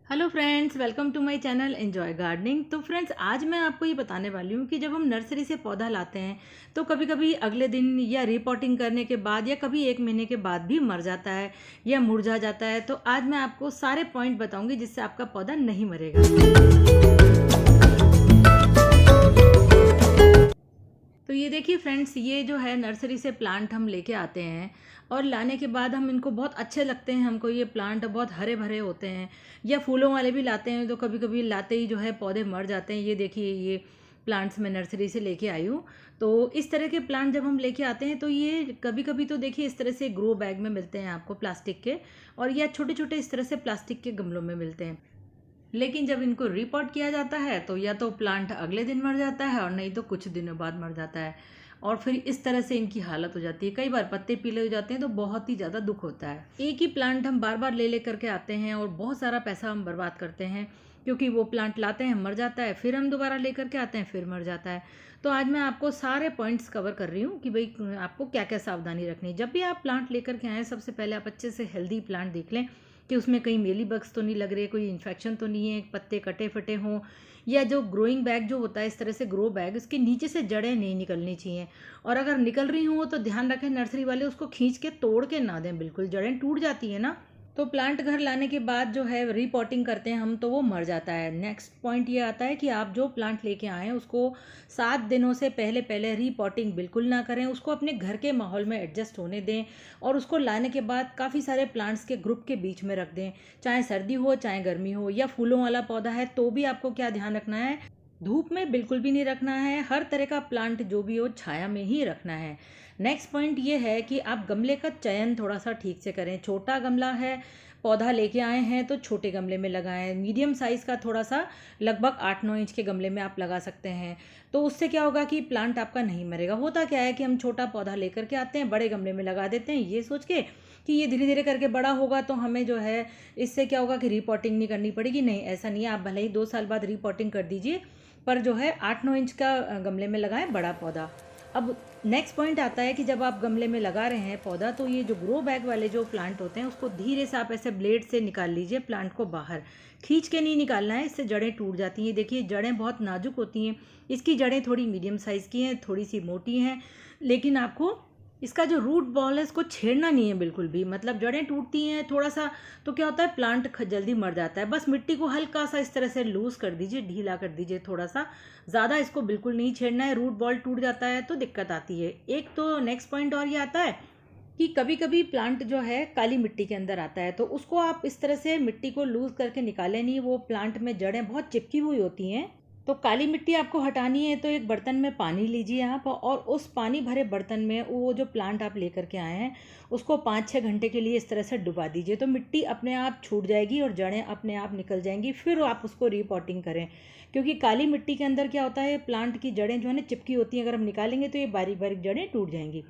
Hello friends, welcome to my channel enjoy gardening. तो friends, आज मैं आपको ये बताने वाली हूँ कि जब हम नर्सरी से पौधा लाते हैं तो कभी कभी अगले दिन या रिपोर्टिंग करने के बाद या कभी 1 महीने के बाद भी मर जाता है या मुरझा जाता है। तो आज मैं आपको सारे पॉइंट बताऊंगी जिससे आपका पौधा नहीं मरेगा। तो ये देखिए फ्रेंड्स, ये जो है नर्सरी से प्लांट हम लेके आते हैं और लाने के बाद हम इनको बहुत अच्छे लगते हैं। हमको ये प्लांट बहुत हरे भरे होते हैं, या फूलों वाले भी लाते हैं तो कभी कभी लाते ही जो है पौधे मर जाते हैं। ये देखिए, ये प्लांट्स मैं नर्सरी से लेके आई हूँ। तो इस तरह के प्लांट जब हम लेके आते हैं तो ये कभी कभी तो देखिए इस तरह से ग्रो बैग में मिलते हैं आपको प्लास्टिक के, और या छोटे छोटे इस तरह से प्लास्टिक के गमलों में मिलते हैं। लेकिन जब इनको रिपोर्ट किया जाता है तो या तो प्लांट अगले दिन मर जाता है और नहीं तो कुछ दिनों बाद मर जाता है, और फिर इस तरह से इनकी हालत हो जाती है। कई बार पत्ते पीले हो जाते हैं तो बहुत ही ज़्यादा दुख होता है। एक ही प्लांट हम बार बार ले ले करके आते हैं और बहुत सारा पैसा हम बर्बाद करते हैं, क्योंकि वो प्लांट लाते हैं मर जाता है, फिर हम दोबारा ले करके आते हैं फिर मर जाता है। तो आज मैं आपको सारे पॉइंट्स कवर कर रही हूँ कि भाई आपको क्या क्या सावधानी रखनी है। जब भी आप प्लांट लेकर के आएँ, सबसे पहले आप अच्छे से हेल्दी प्लांट देख लें कि उसमें कहीं मेली बग्स तो नहीं लग रहे, कोई इन्फेक्शन तो नहीं है, पत्ते कटे फटे हों, या जो ग्रोइंग बैग जो होता है इस तरह से ग्रो बैग, उसके नीचे से जड़ें नहीं निकलनी चाहिए। और अगर निकल रही हों तो ध्यान रखें नर्सरी वाले उसको खींच के तोड़ के ना दें, बिल्कुल जड़ें टूट जाती है ना। तो प्लांट घर लाने के बाद जो है रीपॉटिंग करते हैं हम तो वो मर जाता है। नेक्स्ट पॉइंट ये आता है कि आप जो प्लांट लेके आए उसको 7 दिनों से पहले पहले रीपॉटिंग बिल्कुल ना करें, उसको अपने घर के माहौल में एडजस्ट होने दें, और उसको लाने के बाद काफ़ी सारे प्लांट्स के ग्रुप के बीच में रख दें। चाहे सर्दी हो चाहे गर्मी हो, या फूलों वाला पौधा है तो भी आपको क्या ध्यान रखना है, धूप में बिल्कुल भी नहीं रखना है। हर तरह का प्लांट जो भी हो छाया में ही रखना है। नेक्स्ट पॉइंट ये है कि आप गमले का चयन थोड़ा सा ठीक से करें। छोटा गमला है, पौधा लेके आए हैं तो छोटे गमले में लगाएं। मीडियम साइज़ का थोड़ा सा लगभग 8-9 इंच के गमले में आप लगा सकते हैं। तो उससे क्या होगा कि प्लांट आपका नहीं मरेगा। होता क्या है कि हम छोटा पौधा लेकर के आते हैं, बड़े गमले में लगा देते हैं ये सोच के कि ये धीरे धीरे करके बड़ा होगा तो हमें जो है इससे क्या होगा कि रीपॉटिंग नहीं करनी पड़ेगी। नहीं, ऐसा नहीं है। आप भले ही 2 साल बाद रीपॉटिंग कर दीजिए, पर जो है 8-9 इंच का गमले में लगाएं बड़ा पौधा। अब नेक्स्ट पॉइंट आता है कि जब आप गमले में लगा रहे हैं पौधा, तो ये जो ग्रो बैग वाले जो प्लांट होते हैं उसको धीरे से आप ऐसे ब्लेड से निकाल लीजिए। प्लांट को बाहर खींच के नहीं निकालना है, इससे जड़ें टूट जाती हैं। देखिए, जड़ें बहुत नाजुक होती हैं। इसकी जड़ें थोड़ी मीडियम साइज़ की हैं, थोड़ी सी मोटी हैं, लेकिन आपको इसका जो रूट बॉल है इसको छेड़ना नहीं है बिल्कुल भी। मतलब जड़ें टूटती हैं थोड़ा सा तो क्या होता है, प्लांट जल्दी मर जाता है। बस मिट्टी को हल्का सा इस तरह से लूज़ कर दीजिए, ढीला कर दीजिए थोड़ा सा, ज़्यादा इसको बिल्कुल नहीं छेड़ना है। रूट बॉल टूट जाता है तो दिक्कत आती है। एक तो नेक्स्ट पॉइंट और ये आता है कि कभी कभी प्लांट जो है काली मिट्टी के अंदर आता है, तो उसको आप इस तरह से मिट्टी को लूज़ करके निकालें नहीं। वो प्लांट में जड़ें बहुत चिपकी हुई होती हैं। तो काली मिट्टी आपको हटानी है तो एक बर्तन में पानी लीजिए आप, और उस पानी भरे बर्तन में वो जो प्लांट आप लेकर के आए हैं उसको 5-6 घंटे के लिए इस तरह से डुबा दीजिए। तो मिट्टी अपने आप छूट जाएगी और जड़ें अपने आप निकल जाएंगी। फिर आप उसको रीपॉटिंग करें, क्योंकि काली मिट्टी के अंदर क्या होता है, प्लांट की जड़ें जो है ना चिपकी होती हैं। अगर हम निकालेंगे तो ये बारीक बारीक जड़ें टूट जाएंगी।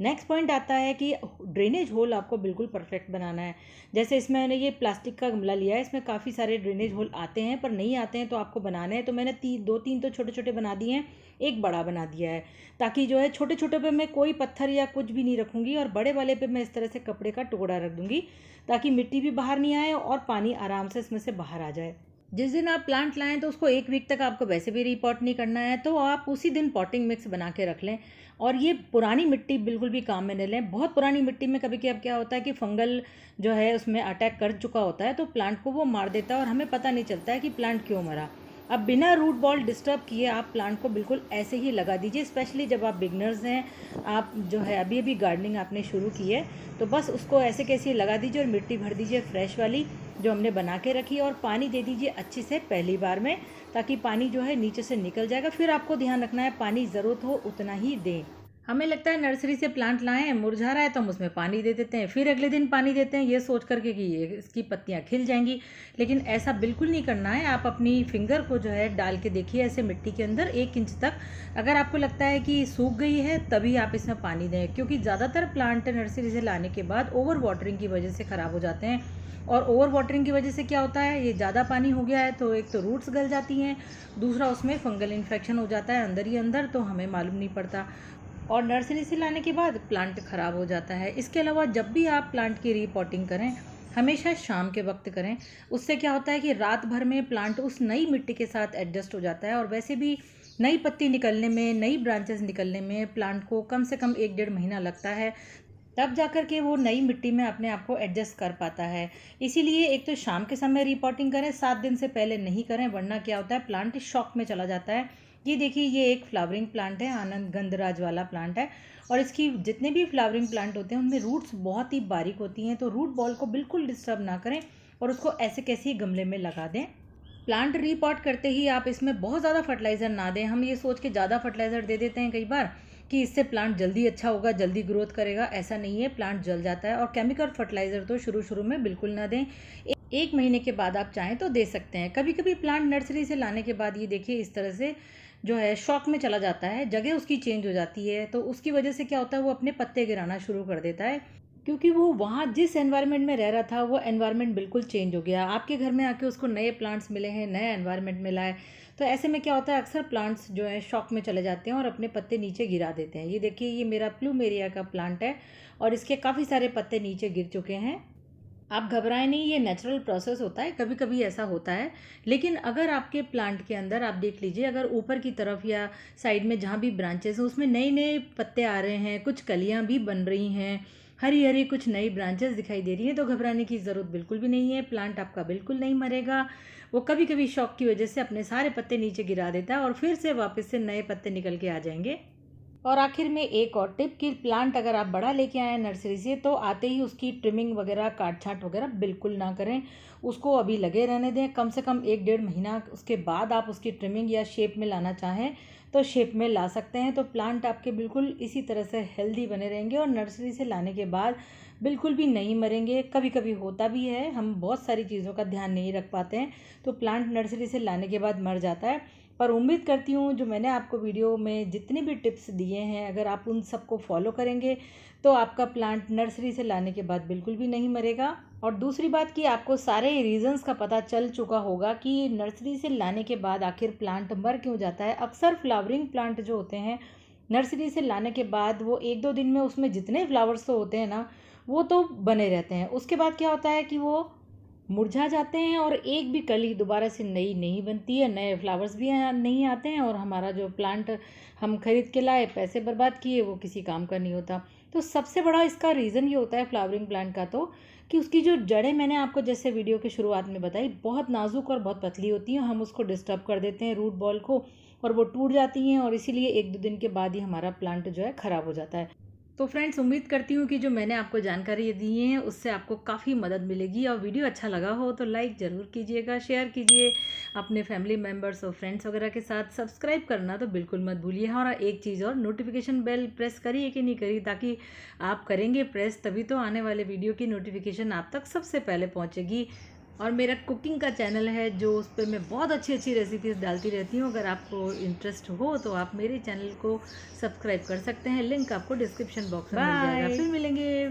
नेक्स्ट पॉइंट आता है कि ड्रेनेज होल आपको बिल्कुल परफेक्ट बनाना है। जैसे इसमें मैंने ये प्लास्टिक का गमला लिया है, इसमें काफ़ी सारे ड्रेनेज होल आते हैं, पर नहीं आते हैं तो आपको बनाने हैं। तो मैंने 2-3 तो छोटे छोटे बना दिए हैं, एक बड़ा बना दिया है, ताकि जो है छोटे छोटे पे मैं कोई पत्थर या कुछ भी नहीं रखूँगी, और बड़े वाले पे मैं इस तरह से कपड़े का टुकड़ा रख दूँगी, ताकि मिट्टी भी बाहर नहीं आए और पानी आराम से इसमें से बाहर आ जाए। जिस दिन आप प्लांट लाएं तो उसको 1 वीक तक आपको वैसे भी रीपॉट नहीं करना है, तो आप उसी दिन पॉटिंग मिक्स बना के रख लें। और ये पुरानी मिट्टी बिल्कुल भी काम में नहीं लें। बहुत पुरानी मिट्टी में कभी कभी क्या होता है कि फंगल जो है उसमें अटैक कर चुका होता है, तो प्लांट को वो मार देता है और हमें पता नहीं चलता है कि प्लांट क्यों मरा। अब बिना रूट बॉल डिस्टर्ब किए आप प्लांट को बिल्कुल ऐसे ही लगा दीजिए। स्पेशली जब आप बिगनर्स हैं, आप जो है अभी अभी गार्डनिंग आपने शुरू की है, तो बस उसको ऐसे कैसे लगा दीजिए और मिट्टी भर दीजिए फ्रेश वाली जो हमने बना के रखी, और पानी दे दीजिए अच्छे से पहली बार में, ताकि पानी जो है नीचे से निकल जाएगा। फिर आपको ध्यान रखना है पानी ज़रूरत हो उतना ही दें। हमें लगता है नर्सरी से प्लांट लाए हैं, मुरझा रहा है तो हम उसमें पानी दे देते हैं, फिर अगले दिन पानी देते हैं ये सोच करके कि ये इसकी पत्तियां खिल जाएंगी। लेकिन ऐसा बिल्कुल नहीं करना है। आप अपनी फिंगर को जो है डाल के देखिए ऐसे मिट्टी के अंदर 1 इंच तक, अगर आपको लगता है कि सूख गई है तभी आप इसमें पानी दें, क्योंकि ज़्यादातर प्लांट नर्सरी से लाने के बाद ओवर वाटरिंग की वजह से ख़राब हो जाते हैं। और ओवर वाटरिंग की वजह से क्या होता है, ये ज़्यादा पानी हो गया है तो एक तो रूट्स गल जाती हैं, दूसरा उसमें फंगल इन्फेक्शन हो जाता है अंदर ही अंदर, तो हमें मालूम नहीं पड़ता, और नर्सरी से लाने के बाद प्लांट ख़राब हो जाता है। इसके अलावा जब भी आप प्लांट की रीपॉटिंग करें, हमेशा शाम के वक्त करें। उससे क्या होता है कि रात भर में प्लांट उस नई मिट्टी के साथ एडजस्ट हो जाता है, और वैसे भी नई पत्ती निकलने में, नई ब्रांचेस निकलने में प्लांट को कम से कम 1-1.5 महीना लगता है, तब जाकर के वो नई मिट्टी में अपने आप को एडजस्ट कर पाता है। इसीलिए एक तो शाम के समय रिपोर्टिंग करें, 7 दिन से पहले नहीं करें, वरना क्या होता है प्लांट शॉक में चला जाता है। ये देखिए, ये एक फ्लावरिंग प्लांट है, आनंद गंधराज वाला प्लांट है, और इसकी जितने भी फ्लावरिंग प्लांट होते हैं उनमें रूट्स बहुत ही बारीक होती हैं, तो रूट बॉल को बिल्कुल डिस्टर्ब ना करें और उसको ऐसे कैसे ही गमले में लगा दें। प्लांट रीपॉट करते ही आप इसमें बहुत ज़्यादा फर्टिलाइज़र ना दें। हम ये सोच के ज़्यादा फर्टिलाइज़र दे देते हैं कई बार कि इससे प्लांट जल्दी अच्छा होगा, जल्दी ग्रोथ करेगा। ऐसा नहीं है, प्लांट जल जाता है। और केमिकल फर्टिलाइज़र तो शुरू में बिल्कुल ना दें। 1 महीने के बाद आप चाहें तो दे सकते हैं। कभी कभी प्लांट नर्सरी से लाने के बाद ये देखिए इस तरह से जो है शॉक में चला जाता है, जगह उसकी चेंज हो जाती है, तो उसकी वजह से क्या होता है वो अपने पत्ते गिराना शुरू कर देता है, क्योंकि वो वहाँ जिस एनवायरनमेंट में रह रहा था वो एनवायरनमेंट बिल्कुल चेंज हो गया। आपके घर में आके उसको नए प्लांट्स मिले हैं, नए एनवायरनमेंट मिला है, तो ऐसे में क्या होता है अक्सर प्लांट्स जो है शॉक में चले जाते हैं और अपने पत्ते नीचे गिरा देते हैं। ये देखिए, ये मेरा प्लूमेरिया का प्लांट है और इसके काफ़ी सारे पत्ते नीचे गिर चुके हैं। आप घबराएं नहीं, ये नेचुरल प्रोसेस होता है, कभी कभी ऐसा होता है। लेकिन अगर आपके प्लांट के अंदर आप देख लीजिए, अगर ऊपर की तरफ या साइड में जहाँ भी ब्रांचेस हैं उसमें नए नए पत्ते आ रहे हैं, कुछ कलियाँ भी बन रही हैं, हरी हरी कुछ नई ब्रांचेस दिखाई दे रही हैं, तो घबराने की ज़रूरत बिल्कुल भी नहीं है। प्लांट आपका बिल्कुल नहीं मरेगा। वो कभी कभी शॉक की वजह से अपने सारे पत्ते नीचे गिरा देता है और फिर से वापस से नए पत्ते निकल के आ जाएंगे। और आखिर में एक और टिप कि प्लांट अगर आप बड़ा लेके आए हैं नर्सरी से, तो आते ही उसकी ट्रिमिंग वगैरह, काट छांट वगैरह बिल्कुल ना करें। उसको अभी लगे रहने दें, कम से कम 1-1.5 महीना उसके बाद आप उसकी ट्रिमिंग या शेप में लाना चाहें तो शेप में ला सकते हैं। तो प्लांट आपके बिल्कुल इसी तरह से हेल्दी बने रहेंगे और नर्सरी से लाने के बाद बिल्कुल भी नहीं मरेंगे। कभी कभी होता भी है, हम बहुत सारी चीज़ों का ध्यान नहीं रख पाते हैं, तो प्लांट नर्सरी से लाने के बाद मर जाता है। पर उम्मीद करती हूँ जो मैंने आपको वीडियो में जितने भी टिप्स दिए हैं, अगर आप उन सबको फॉलो करेंगे तो आपका प्लांट नर्सरी से लाने के बाद बिल्कुल भी नहीं मरेगा। और दूसरी बात कि आपको सारे रीजंस का पता चल चुका होगा कि नर्सरी से लाने के बाद आखिर प्लांट मर क्यों जाता है। अक्सर फ्लावरिंग प्लांट जो होते हैं नर्सरी से लाने के बाद वो 1-2 दिन में उसमें जितने फ्लावर्स तो होते हैं ना, वो तो बने रहते हैं। उसके बाद क्या होता है कि वो मुरझा जाते हैं और एक भी कली दोबारा से नई नहीं बनती है, नए फ्लावर्स भी नहीं आते हैं, और हमारा जो प्लांट हम खरीद के लाए, पैसे बर्बाद किए, वो किसी काम का नहीं होता। तो सबसे बड़ा इसका रीज़न ये होता है फ्लावरिंग प्लांट का, तो कि उसकी जो जड़ें मैंने आपको जैसे वीडियो के शुरुआत में बताई बहुत नाजुक और बहुत पतली होती हैं। हम उसको डिस्टर्ब कर देते हैं रूट बॉल को, और वो टूट जाती हैं, और इसीलिए 1-2 दिन के बाद ही हमारा प्लांट जो है ख़राब हो जाता है। तो फ्रेंड्स, उम्मीद करती हूँ कि जो मैंने आपको जानकारी दी है उससे आपको काफ़ी मदद मिलेगी, और वीडियो अच्छा लगा हो तो लाइक ज़रूर कीजिएगा, शेयर कीजिए अपने फैमिली मेम्बर्स और फ्रेंड्स वगैरह के साथ। सब्सक्राइब करना तो बिल्कुल मत भूलिए। और एक चीज़ और, नोटिफिकेशन बेल प्रेस करिए कि नहीं करी, ताकि आप करेंगे प्रेस तभी तो आने वाले वीडियो की नोटिफिकेशन आप तक सबसे पहले पहुँचेगी। और मेरा कुकिंग का चैनल है जो उस पर मैं बहुत अच्छी अच्छी रेसिपीज़ डालती रहती हूँ। अगर आपको इंटरेस्ट हो तो आप मेरे चैनल को सब्सक्राइब कर सकते हैं, लिंक आपको डिस्क्रिप्शन बॉक्स में मिल जाएगा। फिर मिलेंगे।